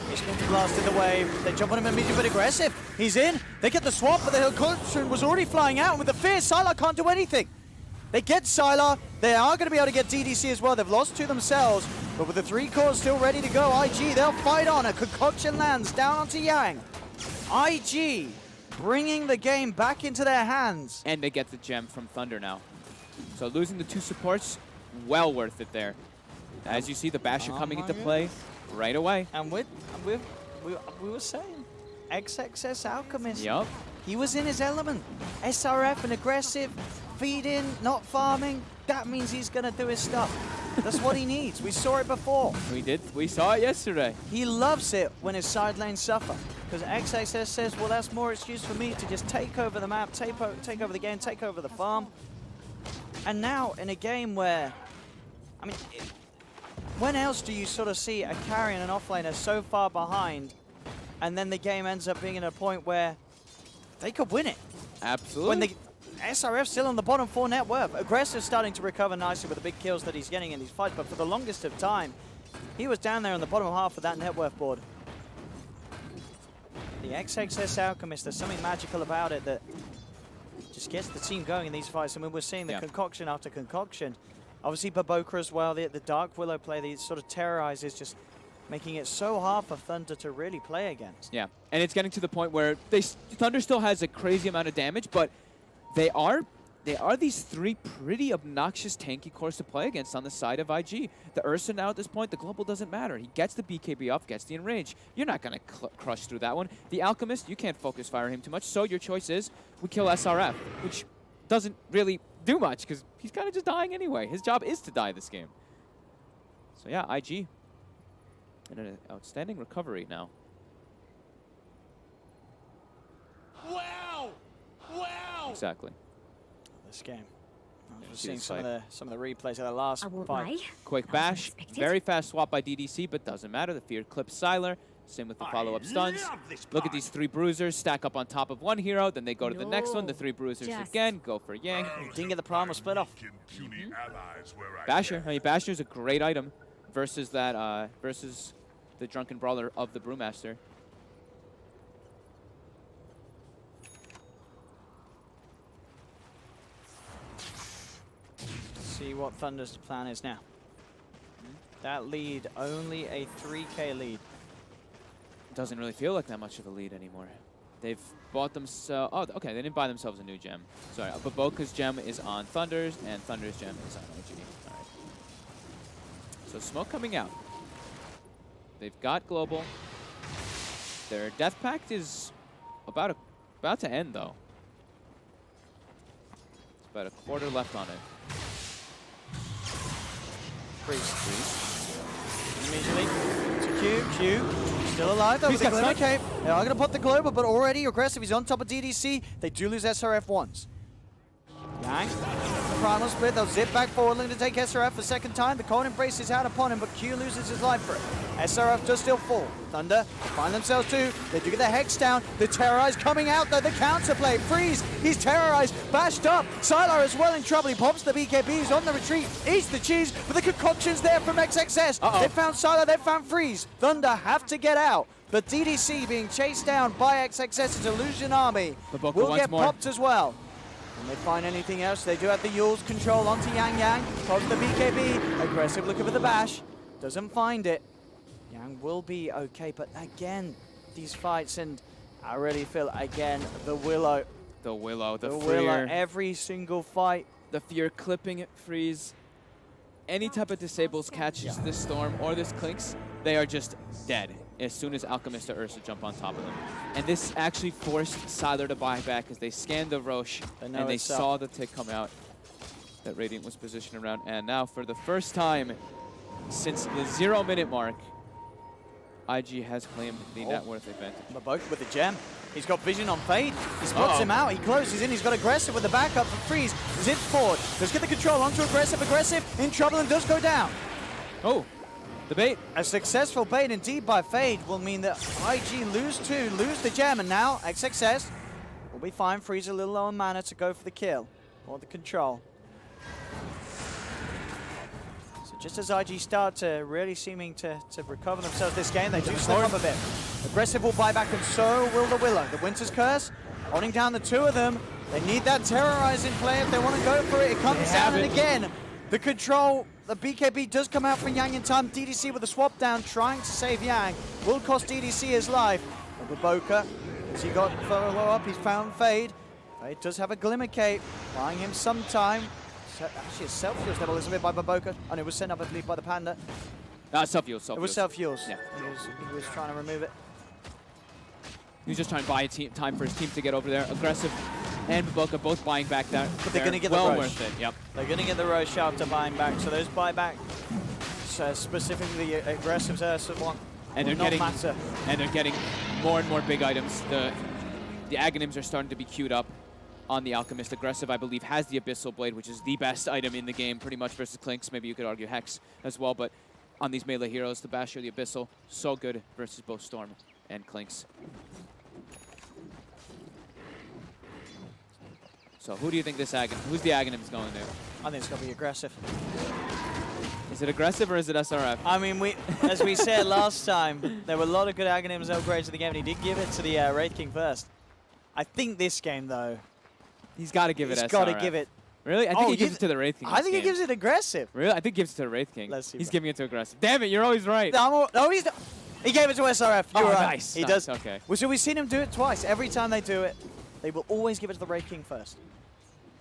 S2: He's going to blast in the wave. They jump on him immediately, but Aggressive. He's in. They get the swap, but the concoction was already flying out. And with the fear, Sylar can't do anything. They get Sylar. They are going to be able to get DDC as well. They've lost 2 themselves, but with the 3 cores still ready to go, IG, they'll fight on. A concoction lands down onto Yang. IG bringing the game back into their hands.
S1: And they get the gem from Thunder now. So losing the 2 supports, well worth it there. As you see, the Basher coming into play right away.
S2: And we were saying, XXS Alchemist.
S1: Yup.
S2: He was in his element. SRF and Aggressive, feeding, not farming. That means he's going to do his stuff. That's what he needs. We saw it before.
S1: We saw it yesterday.
S2: He loves it when his side lanes suffer. Because XXS says, well, that's more excuse for me to just take over the map, take over the game, take over the farm. And now, in a game where, I mean, when else do you sort of see a carry and an offlaner so far behind, and then the game ends up being at a point where they could win it?
S1: Absolutely.
S2: When the SRF still on the bottom 4 net worth. Aggressive starting to recover nicely with the big kills that he's getting in these fights, but for the longest of time, he was down there on the bottom half of that net worth board. The XXS Alchemist, there's something magical about it that just gets the team going in these fights. I mean, we're seeing the concoction after concoction. Obviously, Baboka as well, the Dark Willow play, the sort of terrorizes, just making it so hard for Thunder to really play against.
S1: Yeah, and it's getting to the point where Thunder still has a crazy amount of damage, but they are these 3 pretty obnoxious tanky cores to play against on the side of IG. The Ursa now at this point, the global doesn't matter. He gets the BKB off, gets the enrage. You're not going to crush through that one. The Alchemist, you can't focus fire him too much, so your choice is we kill SRF, which doesn't really do much because he's kind of just dying anyway. His job is to die this game. So yeah, IG in an outstanding recovery now.
S4: Wow! Wow!
S1: Exactly.
S2: This game.
S1: Yeah,
S2: We're
S1: see
S2: seeing
S1: this
S2: some
S1: fight.
S2: of the replays of the last fight.
S1: Quick bash, very fast swap by DDC, but doesn't matter. The fear clips Sylar. Same with the follow-up stuns. Look at these 3 bruisers stack up on top of one hero, then they go to the next one. The 3 bruisers again go for Yang.
S2: Didn't get the primal split off.
S1: Basher. I mean, Basher's a great item versus that versus the Drunken Brawler of the Brewmaster.
S2: See what Thunder's plan is now. That lead, only a 3K lead.
S1: Doesn't really feel like that much of a lead anymore. They've bought themselves... Oh, okay, they didn't buy themselves a new gem. Sorry, but Boca's gem is on Thunder's, and Thunder's gem is on OG. All right. So smoke coming out. They've got global. Their death pact is about to end, though. It's about a quarter left on it.
S2: Freeze. Immediately to Q. Still alive though with the Glimmer Cape. They are going to put the Global, but already aggressive. He's on top of DDC. They do lose SRF once. Yang, the primal split. They'll zip back forward, looking to take SRF for second time. The cold embrace is out upon him, but Q loses his life for it. SRF does still fall. Thunder find themselves too. They do get the Hex down. The Terrorize coming out though. The counterplay. Freeze. He's terrorized. Bashed up. Sylar is well in trouble. He pops the BKB. He's on the retreat. Eats the cheese. But the concoction's there from XXS. They found Sylar. They found Freeze. Thunder have to get out. But DDC being chased down by XXS's Illusion Army will get popped as well. When they find anything else, they do have the Yule's control onto Yang. Pops the BKB. Aggressive looking for the bash. Doesn't find it. Yang will be okay, but again, these fights, and I really feel, again, the Willow.
S1: The Willow, the
S2: Willow, every single fight.
S1: The fear clipping it, Freeze. Any type of disables catches this Storm or this Clinks, they are just dead as soon as Alchemist or Ursa jump on top of them. And this actually forced Sylar to buy back as they scanned the Roche and they saw the tick come out that Radiant was positioned around. And now, for the first time since the 0-minute mark, IG has claimed the net worth advantage.
S2: Maboka with the gem. He's got vision on Fade. He spots him out. He closes in. He's got aggressive with the backup for Freeze. Zips forward. Does get the control onto aggressive. Aggressive in trouble and does go down.
S1: Oh, the bait.
S2: A successful bait indeed by Fade will mean that IG lose the gem, and now XXS will be fine. Freeze a little low on mana to go for the kill or the control. Just as IG start to really seeming to recover themselves this game, they do slip up a bit. Aggressive will buy back, and so will the Willow. The Winter's Curse, holding down the 2 of them. They need that terrorizing play if they want to go for it. It comes down, and again, the control, the BKB does come out for Yang in time. DDC with a swap down, trying to save Yang. Will cost DDC his life. But Maboka, as he got follow-up, he's found Fade. Fade does have a Glimmer Cape, buying him some time. Actually, a self-fuels level is a bit by Maboka, and it was sent up, I believe, by the Panda.
S1: Self-fuels.
S2: It was self-fuels.
S1: Yeah.
S2: He was trying to remove it.
S1: He was just trying to buy time for his team to get over there. Aggressive and Maboka both buying back there.
S2: But they're going to get
S1: well
S2: the Roche.
S1: Worth it. Yep.
S2: They're going to get the Roche after buying back. So those buyback, specifically the aggressive one,
S1: and they're getting more and more big items. The Aghanims are starting to be queued up on the Alchemist. Aggressive, I believe, has the Abyssal Blade, which is the best item in the game, pretty much, versus Clinks. Maybe you could argue Hex as well, but on these melee heroes, the Basher, the Abyssal, so good versus both Storm and Clinks. So who do you think who's the Aghanim's going to?
S2: I think it's going to be aggressive.
S1: Is it aggressive or is it SRF?
S2: I mean, as we said last time, there were a lot of good Aghanims upgrades to the game, and he did give it to the Wraith King first. I think this game, though,
S1: he's got to give it SRF.
S2: He's got to give it.
S1: Really? I think he gives it to the Wraith King.
S2: I think he gives it aggressive.
S1: Really? I think he gives it to the Wraith King.
S2: Let's see.
S1: He's giving it to aggressive. Damn it, you're always right.
S2: No, he's not. He gave it to SRF. You're right.
S1: Nice.
S2: He does.
S1: Okay.
S2: Well, so we've seen him do it twice. Every time they do it, they will always give it to the Wraith King first.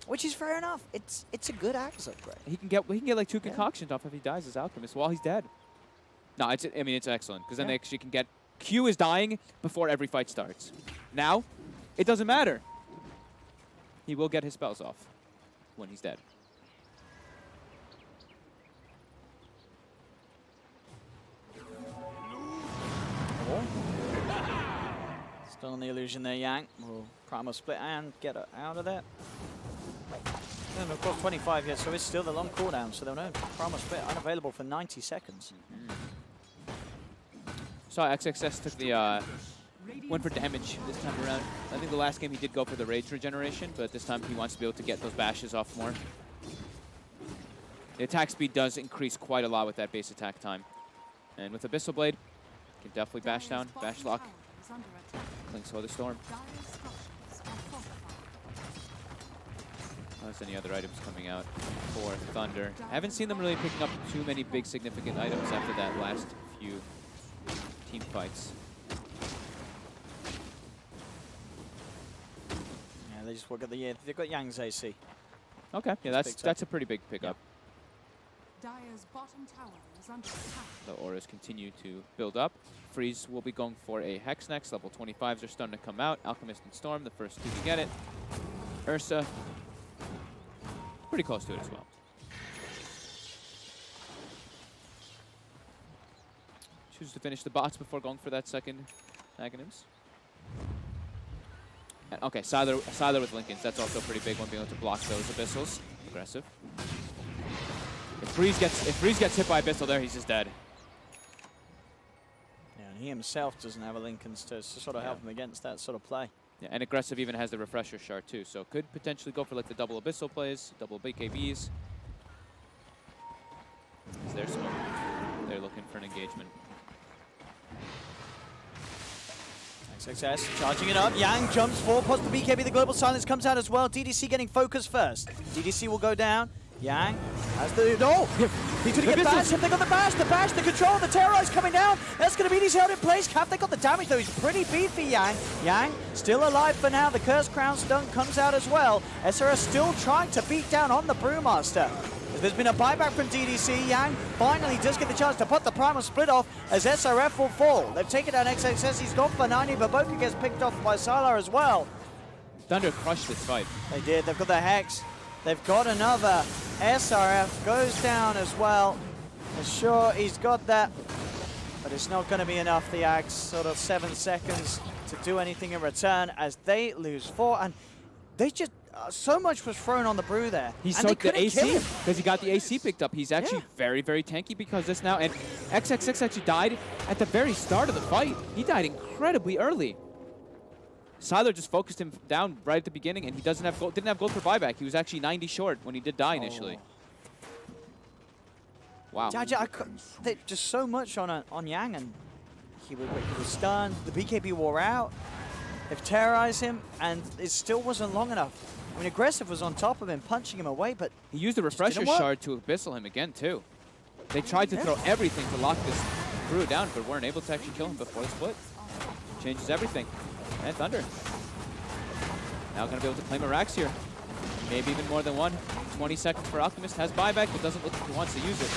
S2: Which is fair enough. It's a good axe upgrade.
S1: He can get like 2 concoctions off if he dies as Alchemist while he's dead. No, it's excellent, because then they actually can get Q is dying before every fight starts. Now, it doesn't matter. He will get his spells off when he's dead.
S2: Still on the illusion there, Yang. Will Primal split and get her out of there. And of course 25 yet, so it's still the long cooldown, so they'll know Primal split unavailable for 90 seconds.
S1: Saw XXS took the went for damage this time around. I think the last game he did go for the rage regeneration, but this time he wants to be able to get those bashes off more. The attack speed does increase quite a lot with that base attack time. And with Abyssal Blade, can definitely bash down, bash lock. Clinks for the storm. Unless any other items coming out for Thunder. I haven't seen them really picking up too many big significant items after that last few team fights.
S2: Yeah, they just work at the they've got Yang's AC.
S1: Okay, yeah, that's a pretty big pickup.
S3: Dire's bottom tower is under attack.
S1: The auras continue to build up. Freeze will be going for a Hex next. Level 25s are starting to come out. Alchemist and Storm, the first two to get it. Ursa, pretty close to it as well. Chooses to finish the bots before going for that second Aghanims. Okay, Siler with Lincolns. That's also a pretty big one, being able to block those Abyssals. Aggressive. If Freeze gets hit by Abyssal there, he's just dead.
S2: Yeah, and he himself doesn't have a Lincoln's to sort of help him against that sort of play.
S1: Yeah, and Aggressive even has the Refresher Shard too, so could potentially go for like the double Abyssal plays, double BKBs. Is there smoke? They're looking for an engagement.
S2: Success, charging it up. Yang jumps forward, puts the BKB. The Global Silence comes out as well. DDC getting focused first. DDC will go down. Yang has the... No! He's going to get bashed. Have they got the bash? The bash, the control, the terrorize coming down. That's going to be these held in place. Have they got the damage though? He's pretty beefy, Yang. Yang still alive for now. The Curse Crown Stun comes out as well. SRS still trying to beat down on the Brewmaster. There's been a buyback from DDC. Yang finally does get the chance to put the Primal Split off as SRF will fall. They've taken down XXS. He's gone for 90, but Boka gets picked off by Sylar as well.
S1: Thunder crushed this fight.
S2: They did. They've got the Hex. They've got another. SRF goes down as well. Sure, he's got that, but it's not going to be enough. The Axe, sort of 7 seconds to do anything in return as they lose 4. And they just... so much was thrown on the Brew there.
S1: He soaked the AC because he got the AC picked up. He's actually very, very tanky because of this now. And XXX actually died at the very start of the fight. He died incredibly early. Siler just focused him down right at the beginning, and he didn't have gold for buyback. He was actually 90 short when he did die initially. Wow.
S2: Just so much on Yang, and he was stunned. The BKB wore out. They've terrorized him, and it still wasn't long enough. I mean, Aggressive was on top of him, punching him away, but
S1: he used the Refresher Shard to Abyssal him again, too. They tried to throw everything to lock this Brew down, but weren't able to actually kill him before the split. Changes everything. And Thunder. Now going to be able to claim a Rax here. Maybe even more than one. 20 seconds for Alchemist. Has buyback, but doesn't look like he wants to use it.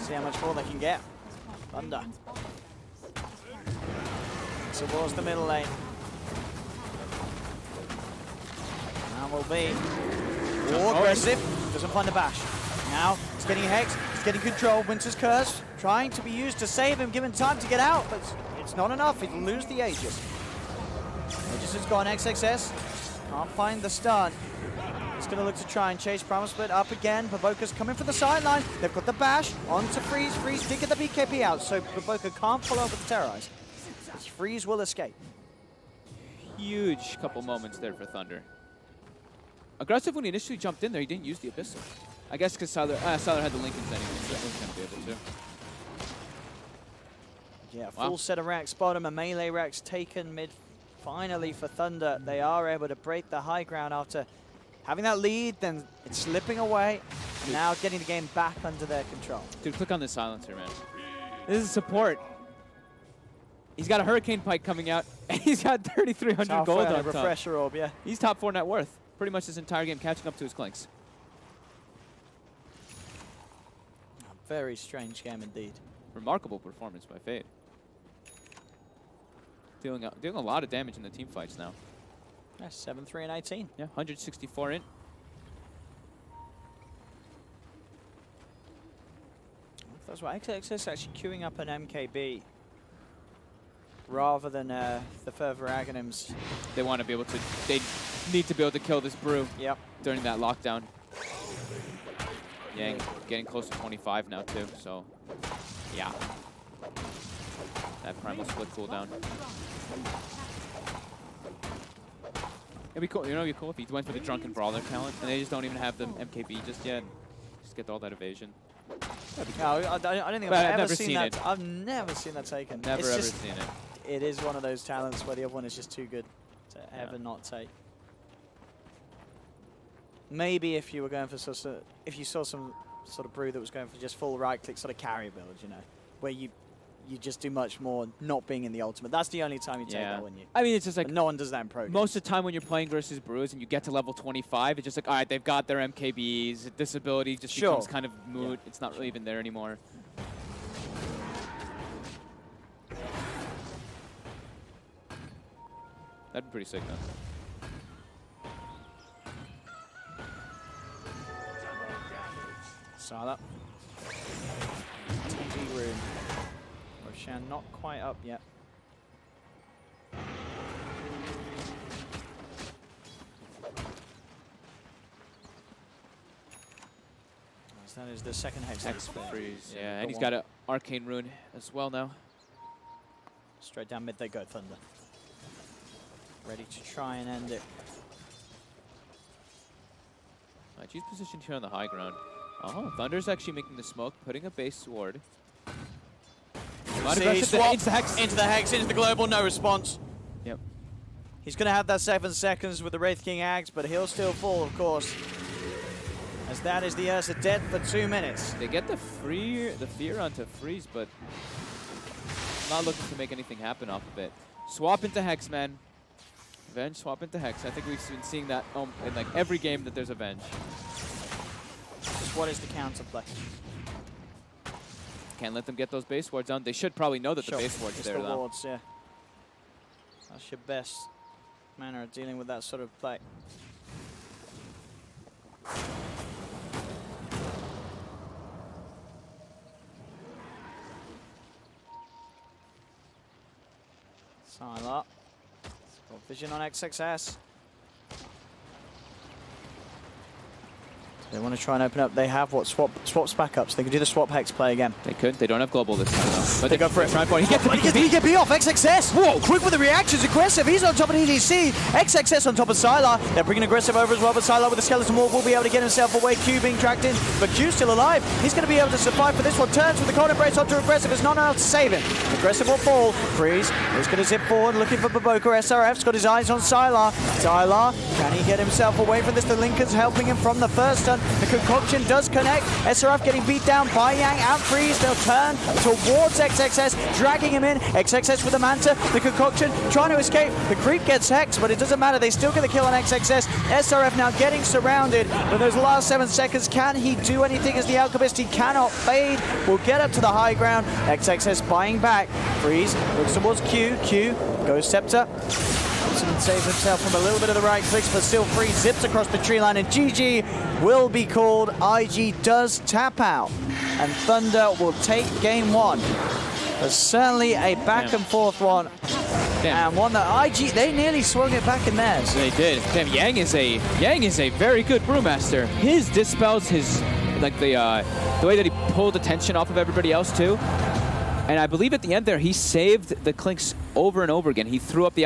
S2: See how much more they can get. Thunder. Towards the middle lane. Now will be more aggressive. Doesn't find the bash. Now he's getting Hex. He's getting control. Winter's Curse trying to be used to save him, given time to get out, but it's not enough. He'll lose the Aegis. Aegis has gone. XXS can't find the stun. He's going to look to try and chase Primal Split up again. Baboka's coming from the sideline. They've got the bash onto Freeze. Freeze did get the BKB out, so Baboka can't follow up with the Terrorize. Freeze will escape.
S1: Huge couple moments there for Thunder. Aggressive when he initially jumped in there, he didn't use the Abyssal. I guess because Sylar had the Lincolns anyway, so he wasn't going to be able to.
S2: Yeah, full set of racks bottom, a melee racks taken mid. Finally for Thunder, they are able to break the high ground after having that lead, then it's slipping away, and now getting the game back under their control.
S1: Dude, click on this silencer, man. This is support. He's got a Hurricane Pike coming out, and he's got 3,300 gold on top.
S2: Refresher Orb, yeah.
S1: He's top 4 net worth. Pretty much this entire game catching up to his Clinks.
S2: A very strange game indeed.
S1: Remarkable performance by Fade. Dealing a lot of damage in the team fights now.
S2: Yeah, 7-3 and 18.
S1: Yeah, 164 in.
S2: That's right. XXS actually queuing up an MKB rather than the further Aghanims.
S1: They want to be able to. They need to be able to kill this Brew.
S2: Yep.
S1: During that lockdown. Yang getting close to 25 now too. So, yeah. that primal split cooldown. It'd be cool, you know, it'd be cool if he went for the Drunken Brawler talent, and they just don't even have the MKB just yet. Just get all that evasion.
S2: No, I don't think I've ever seen that. I've never seen that taken.
S1: Never ever seen it.
S2: It is one of those talents where the other one is just too good to ever not take. Maybe if you were going for if you saw some sort of brew that was going for just full right-click sort of carry build, you know, where you just do much more not being in the ultimate. That's the only time you take that, wouldn't you?
S1: I mean, it's just like
S2: but no one does that in pro.
S1: Most of the time when you're playing versus brews and you get to level 25, it's just like, all right, they've got their MKBs. This ability just becomes kind of moot. It's not really even there anymore. That'd be pretty sick, though.
S2: Sala. TV room. Roshan not quite up yet. That is the second Hex
S1: freeze. Yeah, and he's got an Arcane Rune as well now.
S2: Straight down mid they go, Thunder. Ready to try and end it.
S1: She's positioned here on the high ground. Oh, Thunder's actually making the smoke, putting a base sword.
S2: Into the Hex, into the global, no response.
S1: Yep.
S2: He's going to have that 7 seconds with the Wraith King Axe, but he'll still fall, of course. As that is the Ursa dead for 2 minutes.
S1: They get the fear onto Freeze, but not looking to make anything happen off of it. Swap into Hex, man. Venge, swap into Hex. I think we've been seeing that in like every game that there's a Venge.
S2: Just what is the counterplay?
S1: Can't let them get those base wards on. They should probably know that the base ward's there, though.
S2: Wards, yeah. That's your best manner of dealing with that sort of play. Sylar. Got vision on XXS. They want to try and open up. They have what swaps back up, so they can do the swap Hex play again.
S1: They could. They don't have global this time though. But
S2: they go for it.
S1: He gets the
S2: BKB off XXS. Whoa! Quick with the reactions, aggressive. He's on top of EDC. XXS on top of Sylar. They're bringing aggressive over as well, but Sylar with the skeleton wall will be able to get himself away. Q being tracked in, but Q's still alive. He's going to be able to survive for this one. Turns with the cold embrace onto aggressive. It's not enough to save him. Aggressive will fall. Freeze is going to zip forward, looking for Baboka. SRF's got his eyes on Sylar. Sylar, can he get himself away from this? The Lincoln's helping him from the first stun. The concoction does connect. SRF getting beat down by Yang and Freeze. They'll turn towards XXS, dragging him in. XXS with the Manta. The concoction trying to escape. The creep gets Hex, but it doesn't matter. They still get the kill on XXS. SRF now getting surrounded. But those last 7 seconds, can he do anything as the Alchemist? He cannot fade. Will get up to the high ground. XXS buying back. Freeze looks towards Q. Q goes Scepter. And saves himself from a little bit of the right clicks, but still Freeze zips across the tree line, and GG will be called. IG does tap out, and Thunder will take game 1. But certainly a back and forth one, and one that IG, they nearly swung it back in theirs.
S1: They did. Damn, Yang is a very good brewmaster. His dispels, his like the way that he pulled attention off of everybody else too. And I believe at the end there, he saved the clinks over and over again. He threw up the